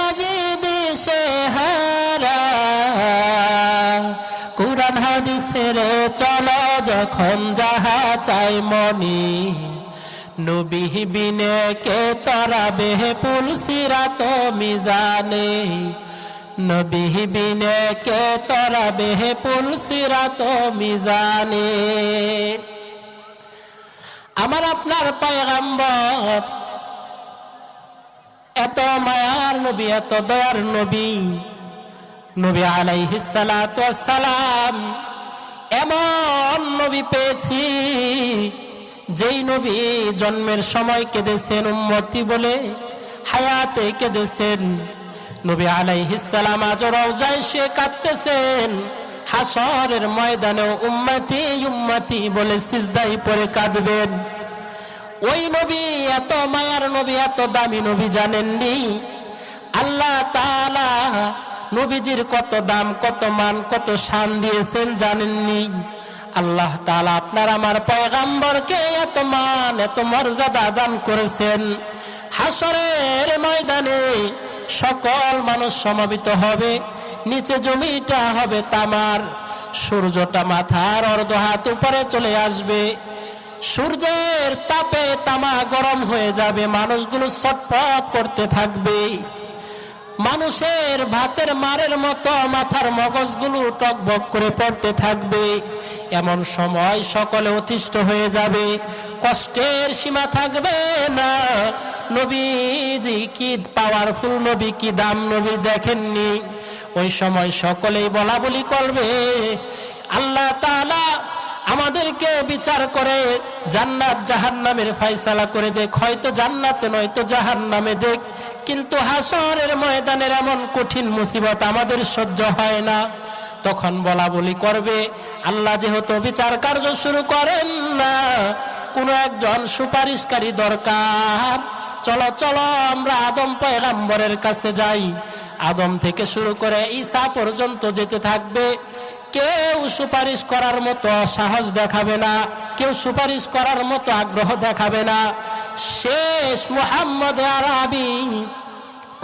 আজ দিশে হারা, কোরআন হাদিসের চলো যখন যাহা চাই মনি, নবী বিনে কে তরাবে পুল সিরাত মিজানে, নবী বিনে কে তরাবে পুল সিরাত মিজানে। আমার আপনার পয়গম্বর এত মায়ার নবী, এত দয়ার নবী, নবী আলাইহিস সালাতু ওয়াস সালাম। এমন নবী পেয়েছি যেই নবী জন্মের সময় কেঁদেছেন উম্মতি বলে, হায়াতে কেঁদেছেন। নবী আলাইহিস সালাম আজ রওজায় সে কাঁদতেছেন, হাসরের ময়দানে উম্মতি উম্মতি বলে সিজদায় পড়ে কাঁদবেন। ওই নবী এত মায়ার নবী, এত দামি নবী জানেননি? আল্লাহ তাআলা নবীজির কত দাম, কত মান, কত শান দিয়েছেন জানেননি? আল্লাহ তাআলা আপনার আমার পয়গম্বরকে এত মান, এত মর্যাদা দান করেছেন। হাসরের ময়দানে সকল মানুষ সমবেত হবে, নিচে জমিটা হবে তামার, সূর্যটা মাথার অর্ধ হাত উপরে চলে আসবে, সূর্যের তাপে তামা গরম হয়ে যাবে, মানুষগুলো ছটফট করতে থাকবে, মানুষের ভাতের মারের মতো মাথার মগজগুলো টকবক করে পড়তে থাকবে। এমন সময় সকলে অতিষ্ঠ হয়ে যাবে, কষ্টের সীমা থাকবে না। নবীজি কি পাওয়ারফুল নবী, কি দাম নবী দেখেননি? ওই সময় সকলেই বলা বলি করবে, আল্লাহ তাআলা আমাদেরকে বিচার করে জান্নাত জাহান্নামের ফয়সালা করে দেখ, হয়তো জান্নাতে নয়তো জাহান্নামে দেখ, কিন্তু হাসরের ময়দানের এমন কঠিন মুসিবত আমাদের সহ্য হয় না। তখন বলা বলি করবে, আল্লাহ যেহেতু বিচার কার্য শুরু করেন না, কোন একজন সুপারিশকারী দরকার, চলো চলো আমরা আদম পয়গম্বরের কাছে যাই। আদম থেকে শুরু করে ঈসা পর্যন্ত যেতে থাকবে, কেউ সুপারিশ করার মতো সাহস দেখাবে না, কেউ সুপারিশ করার মতো আগ্রহ দেখাবে না। শেষ মুহাম্মদ আরবি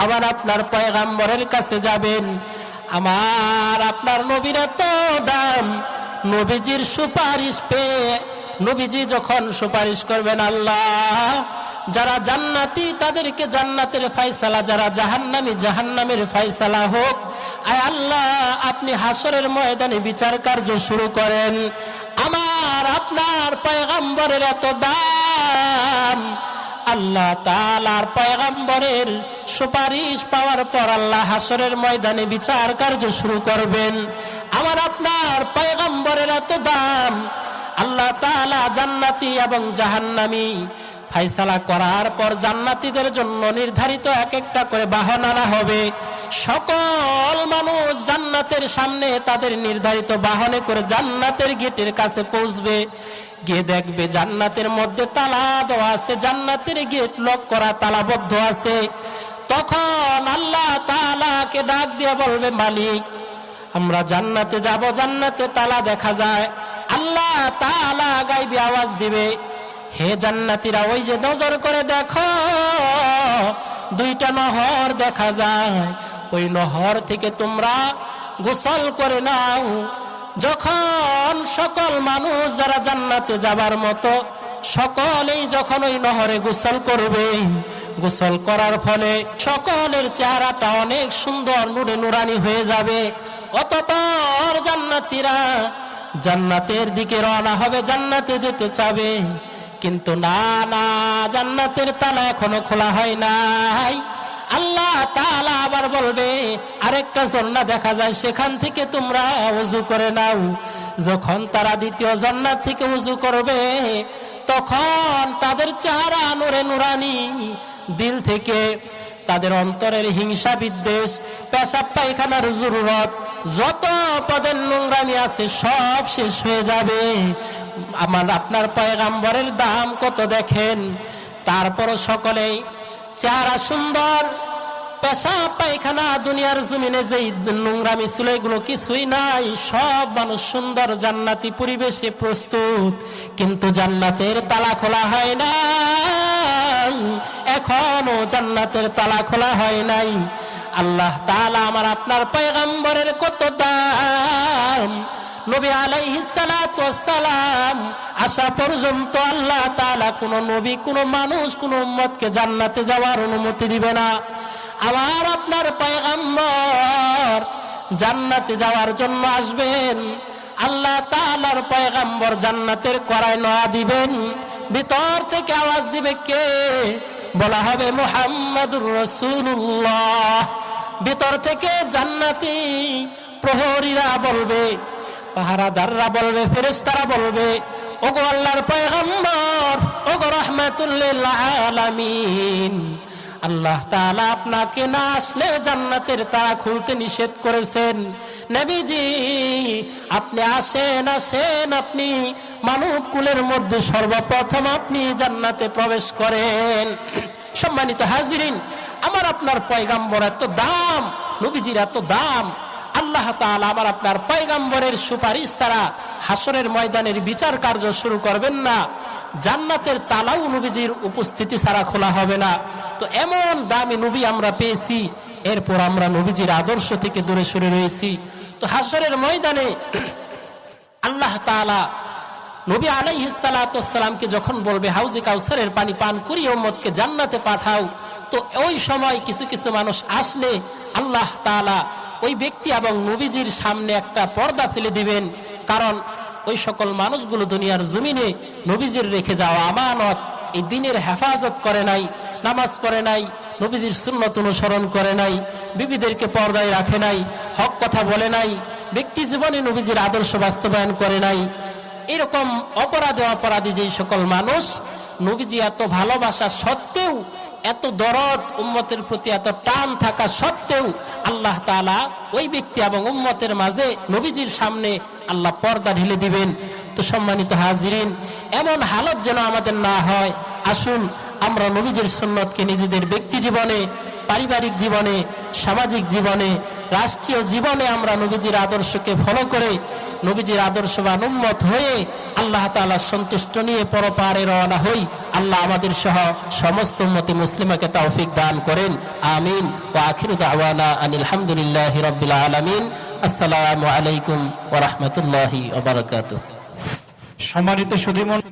আবার আপনার পয়গম্বরের কাছে যাবেন। আমার আপনার নবীর এত দাম, নবীজির সুপারিশ পেয়ে নবীজি যখন সুপারিশ করবেন, আল্লাহ যারা জান্নাতি তাদেরকে জান্নাতের ফয়সালা, যারা জাহান্নামী জাহান্নামের ফয়সালা হোক। আয় আল্লাহ আপনি হাসরের ময়দানে বিচার কার্য শুরু করেন। আমার আপনার পয়গম্বরের এত দাম, আল্লাহ তাআলার পয়গম্বরের সুপারিশ পাওয়ার পর আল্লাহ হাসরের ময়দানে বিচার কার্য শুরু করবেন। আমার আপনার পয়গম্বরের এত দাম, আল্লাহ তাআলা জান্নাতি এবং জাহান্নামী ফয়সালা করার পর জান্নাতীদের জন্য নির্ধারিত এক একটা করে বাহন আনা হবে। সকল মানুষ জান্নাতের সামনে তাদের নির্ধারিত বাহনে করে জান্নাতের গেটের কাছে পৌঁছবে। গিয়ে দেখবে জান্নাতের মধ্যে তালা দেওয়া আছে, জান্নাতের গেট লক করা, তালাবদ্ধ আছে। তখন আল্লাহ তাআলাকে ডাক দিয়ে বলবে, মালিক আমরা জান্নাতে যাব, জান্নাতে তালা দেখা যায়। আল্লাহ তাআলা গায়বী আওয়াজ দিবে, হে জান্নাতীরা ওই যে নজর করে দেখো, দুইটা নহর দেখা যায়, ওই নহর থেকে তোমরা গোসল করে নাও। যখন সকল মানুষ যারা জান্নাতে যাবার মতো সকলেই যখন ওই নহরে গোসল করবে, গোসল করার ফলে সকলের চেহারাটা অনেক সুন্দর নূরে নুরানি হয়ে যাবে। অতঃপর জান্নাতীরা জান্নাতের দিকে রওনা হবে, জান্নাতে যেতে চাবে। কিন্তু না না, জান্নাতের তালা এখনো খোলা হয় নাই। আল্লাহ তাআলা আবার বলবে, আরেকটা জান্নাত দেখা যায়, সেখান থেকে তোমরা ওযু করে নাও। যখন তারা দ্বিতীয় জান্নাত থেকে ওযু করবে, তখন তাদের চেহারা নূরে নুরানি, দিল থেকে তাদের অন্তরের হিংসা বিদ্বেষ, পেশাব পায়খানার জরুরত, যত পদের নোংরামি আছে সব শেষ হয়ে যাবে। আমার আপনার পয়গম্বরের দাম কত দেখেন। তারপরও সকলেই চেহারা সুন্দর, পেশাব পায়খানা দুনিয়ার জমিনে যেই নোংরামি ছিল এগুলো কিছুই নাই, সব মানুষ সুন্দর জান্নাতি পরিবেশে প্রস্তুত। কিন্তু জান্নাতের তালা খোলা হয় নাই, এখনো জান্নাতের তালা খোলা হয় নাই। আল্লাহ তাআলা আমার আপনার পয়গম্বরের কত দাম, নবী আলাইহিস সালাতু ওয়াস সালাম আসা পর্যন্ত আল্লাহ তাআলা কোন নবী, কোন মানুষ, কোন উম্মতকে জান্নাতে যাওয়ার অনুমতি দিবে না। আমার আপনার পয়গম্বর জান্নাতে যাওয়ার জন্য আসবেন, আল্লাহ তাআলার পয়গম্বর জান্নাতের কড়ায় নয়া দিবেন, ভিতর থেকে আওয়াজ দিবে কে? বলা হবে মুহাম্মাদুর রাসূলুল্লাহ। ভিতর থেকে জান্নাতি প্রহরীরা বলবে, পাহারাদাররা বলবে, ফেরেশতারা বলবে, ওগো আল্লাহর পয়গম্বর, ওগো রাহমাতুল লিল আলামিন, আল্লাহ তাআলা আপনাকে না আসলে জান্নাতের তালা খুলতে নিষেধ করেছেন। নবীজি আপনি আসেন, আসেন, আপনি মানব কুলের মধ্যে সর্বপ্রথম আপনি জান্নাতে প্রবেশ করেন। সম্মানিত হাজিরিন, আমার আপনার পয়গম্বর এত দাম, নবীজির এত দাম, আল্লাহ তাআলা আমার আপনার পয়গম্বরের সুপারিশ ছাড়া হাসরের ময়দানের বিচার কার্য শুরু করবেন না, জান্নাতের তালাও নবীজির উপস্থিতি ছাড়া খোলা হবে না। তো এমন দামি নবী আমরা পেয়েছি, এরপর আমরা নবীজির আদর্শ থেকে দূরে সরে রয়েছি। তো হাসরের ময়দানে আল্লাহ তাআলা নবী আলাইহিস সালাতু ওয়াস সালামকে যখন বলবে হাউজে কাউসারের পানি পান করিয়ে উম্মতকে জান্নাতে পাঠাও, তো ওই সময় কিছু কিছু মানুষ আসলে আল্লাহ তাআলা ওই ব্যক্তি এবং নবীজির সামনে একটা পর্দা ফেলে দিবেন, কারণ ওই সকল মানুষগুলো দুনিয়ার জমিনে নবীজির রেখে যাওয়া আমানত, এই দিনের হেফাজত করে নাই, নামাজ পড়ে নাই, নবীজির সুন্নত অনুসরণ করে নাই, বিবিদেরকে পর্দায় রাখে নাই, হক কথা বলে নাই, ব্যক্তি জীবনে নবীজির আদর্শ বাস্তবায়ন করে নাই। এরকম অপরাধী যেই সকল মানুষ, নবীজি এত ভালোবাসা সত্ত্বেও, এত দরদ উম্মতের প্রতি এত টান থাকা সত্ত্বেও আল্লাহ তাআলা ওই ব্যক্তি এবং উম্মতের মাঝে নবীজির সামনে আল্লাহ পর্দা ঢেলে দিবেন। তো সম্মানিত হাজিরিন, এমন হালত যেন আমাদের না হয়। আসুন আমরা নবীজির সুন্নতকে নিজেদের ব্যক্তি জীবনে, পারিবারিক জীবনে, সামাজিক জীবনে, রাষ্ট্রীয় জীবনে আমরা নবীজির আদর্শকে ফলো করে নবীজির আদর্শবান উম্মত হয়ে আল্লাহ তাআলার সন্তুষ্ট নিয়ে পরপারে রওনা হই। আল্লাহ আমাদের সহ সমস্ত উম্মতে মুসলিমাকে তৌফিক দান করেন, আমিন। ওয়া আখিরু দাওয়ানা আনিল হামদুলিল্লাহি রাব্বিল আলামিন। আসসালামু আলাইকুম ওয়া রাহমাতুল্লাহি ওয়া বারাকাতুহু। সম্মানিত সুধীমণ্ডলী।